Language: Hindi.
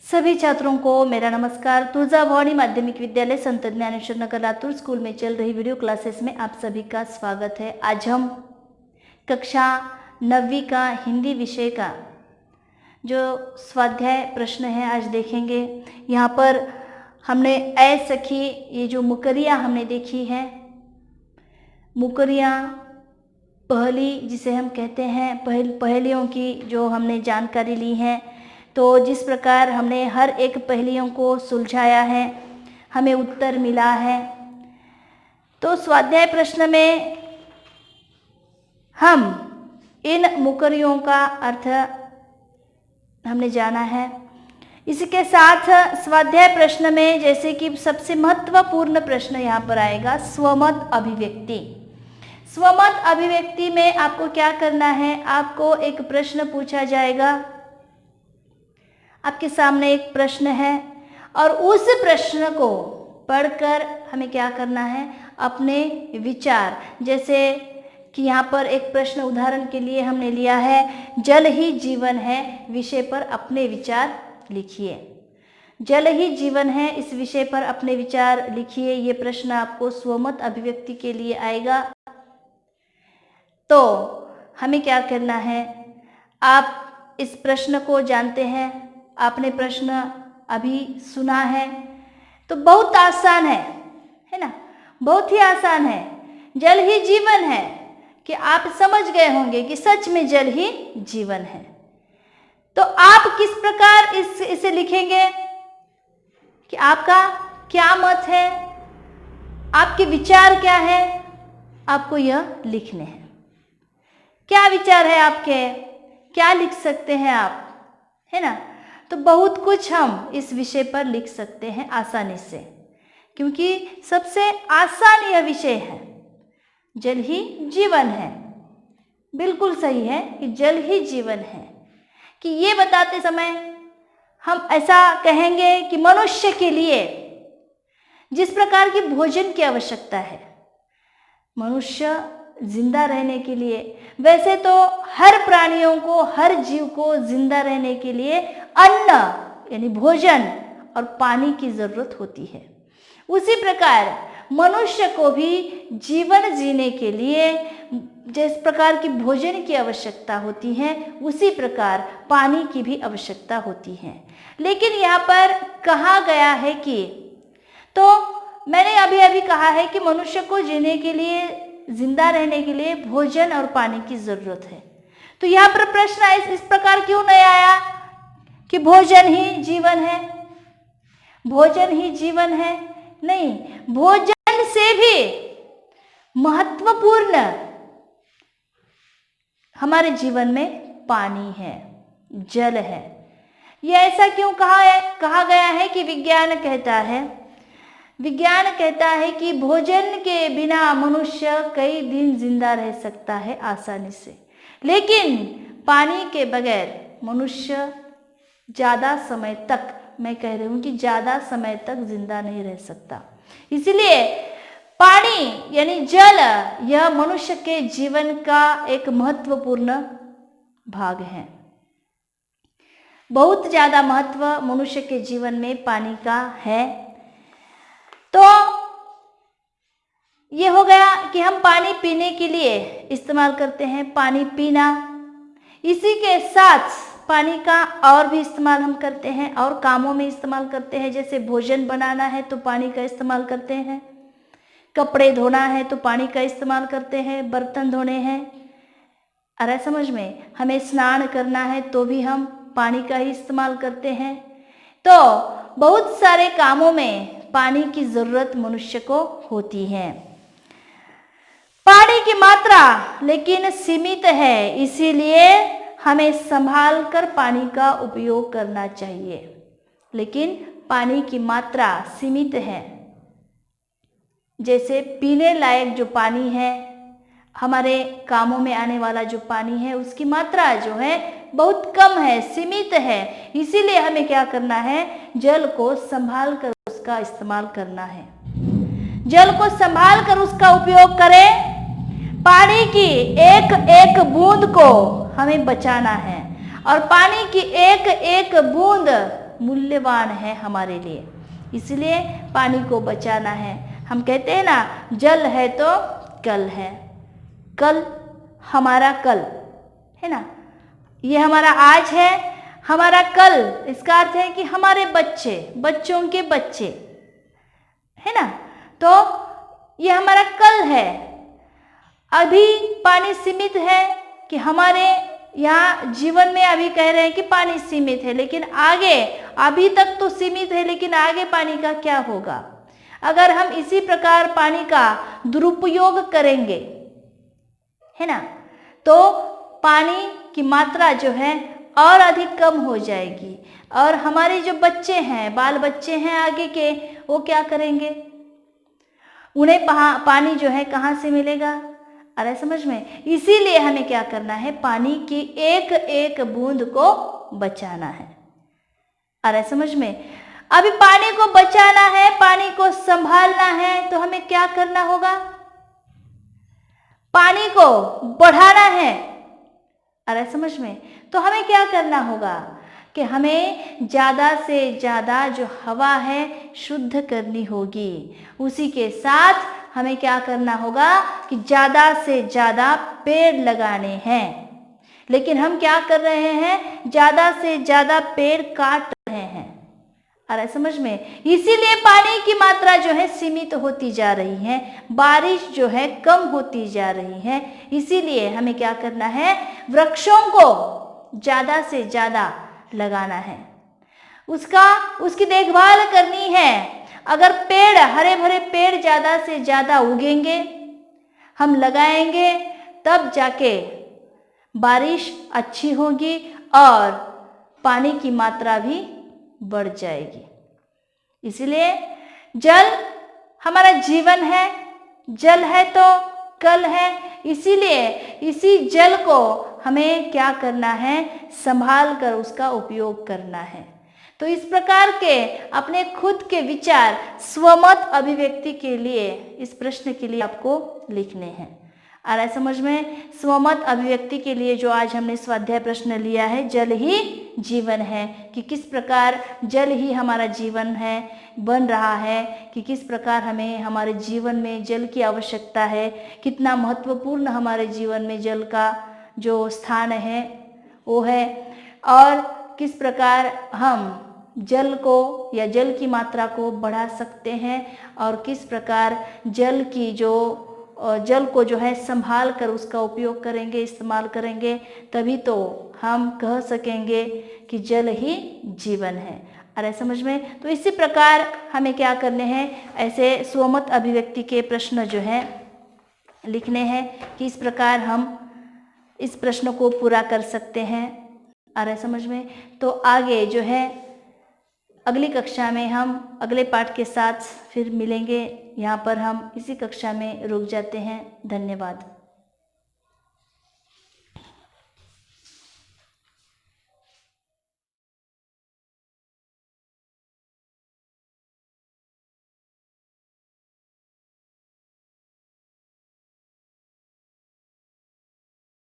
सभी छात्रों को मेरा नमस्कार। तुळजा भवानी माध्यमिक विद्यालय संत ज्ञानेश्वर नगर लातूर स्कूल में चल रही वीडियो क्लासेस में आप सभी का स्वागत है। आज हम कक्षा 9वीं का हिंदी विषय का जो स्वाध्याय प्रश्न है आज देखेंगे। यहाँ पर हमने ऐ सखी ये जो मुकरियाँ हमने देखी है, मुकरियाँ पहली जिसे हम कहते हैं पहेलियों की जो हमने जानकारी ली है। तो जिस प्रकार हमने हर एक पहेलियों को सुलझाया है, हमें उत्तर मिला है। तो स्वाध्याय प्रश्न में हम इन मुकरियों का अर्थ हमने जाना है। इसके साथ स्वाध्याय प्रश्न में जैसे कि सबसे महत्वपूर्ण प्रश्न यहाँ पर आएगा स्वमत अभिव्यक्ति। स्वमत अभिव्यक्ति में आपको क्या करना है, आपको एक प्रश्न पूछा जाएगा। आपके सामने एक प्रश्न है और उस प्रश्न को पढ़कर हमें क्या करना है, अपने विचार, जैसे कि यहाँ पर एक प्रश्न उदाहरण के लिए हमने लिया है, जल ही जीवन है विषय पर अपने विचार लिखिए। जल ही जीवन है इस विषय पर अपने विचार लिखिए। ये प्रश्न आपको स्वमत अभिव्यक्ति के लिए आएगा। तो हमें क्या करना है, आप इस प्रश्न को जानते हैं, आपने प्रश्न अभी सुना है, तो बहुत आसान है ना, बहुत ही आसान है। जल ही जीवन है कि आप समझ गए होंगे कि सच में जल ही जीवन है। तो आप किस प्रकार इसे लिखेंगे कि आपका क्या मत है, आपके विचार क्या है, आपको यह लिखने हैं। क्या विचार है आपके, क्या लिख सकते हैं आप, है ना। तो बहुत कुछ हम इस विषय पर लिख सकते हैं आसानी से, क्योंकि सबसे आसान यह विषय है। जल ही जीवन है, बिल्कुल सही है कि जल ही जीवन है। कि ये बताते समय हम ऐसा कहेंगे कि मनुष्य के लिए जिस प्रकार की भोजन की आवश्यकता है, मनुष्य जिंदा रहने के लिए, वैसे तो हर प्राणियों को, हर जीव को जिंदा रहने के लिए अन्न यानी भोजन और पानी की जरूरत होती है। उसी प्रकार मनुष्य को भी जीवन जीने के लिए जिस प्रकार की भोजन की आवश्यकता होती है, उसी प्रकार पानी की भी आवश्यकता होती है। लेकिन यहाँ पर कहा गया है कि, तो मैंने अभी अभी कहा है कि मनुष्य को जीने के लिए, जिंदा रहने के लिए भोजन और पानी की जरूरत है। तो यहाँ पर प्रश्न इस प्रकार क्यों नहीं आया कि भोजन ही जीवन है, भोजन ही जीवन है। नहीं, भोजन से भी महत्वपूर्ण हमारे जीवन में पानी है, जल है। यह ऐसा क्यों कहा गया है कि विज्ञान कहता है कि भोजन के बिना मनुष्य कई दिन जिंदा रह सकता है आसानी से, लेकिन पानी के बगैर मनुष्य ज़्यादा समय तक, मैं कह रही हूँ कि ज़्यादा समय तक जिंदा नहीं रह सकता। इसलिए पानी यानी जल यह मनुष्य के जीवन का एक महत्वपूर्ण भाग है। बहुत ज़्यादा महत्व मनुष्य के जीवन में पानी का है। तो ये हो गया कि हम पानी पीने के लिए इस्तेमाल करते हैं, पानी पीना। इसी के साथ पानी का और भी इस्तेमाल हम करते हैं और कामों में इस्तेमाल करते हैं। जैसे भोजन बनाना है तो पानी का इस्तेमाल करते हैं, कपड़े धोना है तो पानी का इस्तेमाल करते हैं, बर्तन धोने हैं, अरे समझ में, हमें स्नान करना है तो भी हम पानी का ही इस्तेमाल करते हैं। तो बहुत सारे कामों में पानी की जरूरत मनुष्य को होती है। पानी की मात्रा लेकिन सीमित है, इसीलिए हमें संभाल कर पानी का उपयोग करना चाहिए। लेकिन पानी की मात्रा सीमित है। जैसे पीने लायक जो पानी है, हमारे कामों में आने वाला जो पानी है, उसकी मात्रा जो है बहुत कम है, सीमित है। इसीलिए हमें क्या करना है, जल को संभाल कर उसका इस्तेमाल करना है। जल को संभाल कर उसका उपयोग करें। पानी की एक एक बूंद को हमें बचाना है और पानी की एक एक बूंद मूल्यवान है हमारे लिए, इसलिए पानी को बचाना है। हम कहते हैं ना, जल है तो कल है, कल हमारा कल है ना, ये हमारा आज है, हमारा कल, इसका अर्थ है कि हमारे बच्चे, बच्चों के बच्चे, है ना। तो ये हमारा कल है। अभी पानी सीमित है कि हमारे यहाँ जीवन में अभी कह रहे हैं कि पानी सीमित है, लेकिन आगे, अभी तक तो सीमित है, लेकिन आगे पानी का क्या होगा? अगर हम इसी प्रकार पानी का दुरुपयोग करेंगे, है ना, तो पानी की मात्रा जो है और अधिक कम हो जाएगी, और हमारे जो बच्चे हैं, बाल बच्चे हैं आगे के, वो क्या करेंगे? उन्हें पानी जो है कहाँ से मिलेगा? अरे समझ में, इसीलिए हमें क्या करना है? पानी की एक एक बूंद को बचाना है। अरे समझ में, अभी पानी को बचाना है, पानी को संभालना है, तो हमें क्या करना होगा? पानी को बढ़ाना है। अरे समझ में, तो हमें क्या करना होगा कि हमें ज़्यादा से ज़्यादा जो हवा है शुद्ध करनी होगी। उसी के साथ हमें क्या करना होगा कि ज़्यादा से ज़्यादा पेड़ लगाने हैं। लेकिन हम क्या कर रहे हैं? ज़्यादा से ज़्यादा पेड़ काट रहे हैं। अरे समझ में, इसीलिए पानी की मात्रा जो है सीमित होती जा रही है, बारिश जो है कम होती जा रही है। इसीलिए हमें क्या करना है? वृक्षों को ज़्यादा से ज़्यादा लगाना है, उसकी देखभाल करनी है। अगर पेड़, हरे भरे पेड़ ज़्यादा से ज़्यादा उगेंगे, हम लगाएंगे, तब जाके बारिश अच्छी होगी और पानी की मात्रा भी बढ़ जाएगी। इसलिए जल हमारा जीवन है, जल है तो कल है। इसीलिए इसी जल को हमें क्या करना है? संभाल कर उसका उपयोग करना है। तो इस प्रकार के अपने खुद के विचार स्वमत अभिव्यक्ति के लिए इस प्रश्न के लिए आपको लिखने हैं। आ रहा है समझ में? स्वमत अभिव्यक्ति के लिए जो आज हमने स्वाध्याय प्रश्न लिया है, जल ही जीवन है, कि किस प्रकार जल ही हमारा जीवन है, बन रहा है, कि किस प्रकार हमें हमारे जीवन में जल की आवश्यकता है, कितना महत्वपूर्ण हमारे जीवन में जल का जो स्थान है वो है, और किस प्रकार हम जल को या जल की मात्रा को बढ़ा सकते हैं, और किस प्रकार जल को जो है संभाल कर उसका उपयोग करेंगे, इस्तेमाल करेंगे, तभी तो हम कह सकेंगे कि जल ही जीवन है। अरे समझ में? तो इसी प्रकार हमें क्या करने हैं? ऐसे स्वमत अभिव्यक्ति के प्रश्न जो हैं लिखने हैं कि इस प्रकार हम इस प्रश्न को पूरा कर सकते हैं। अरे समझ में? तो आगे जो है अगली कक्षा में हम अगले पाठ के साथ फिर मिलेंगे। यहाँ पर हम इसी कक्षा में रुक जाते हैं। धन्यवाद।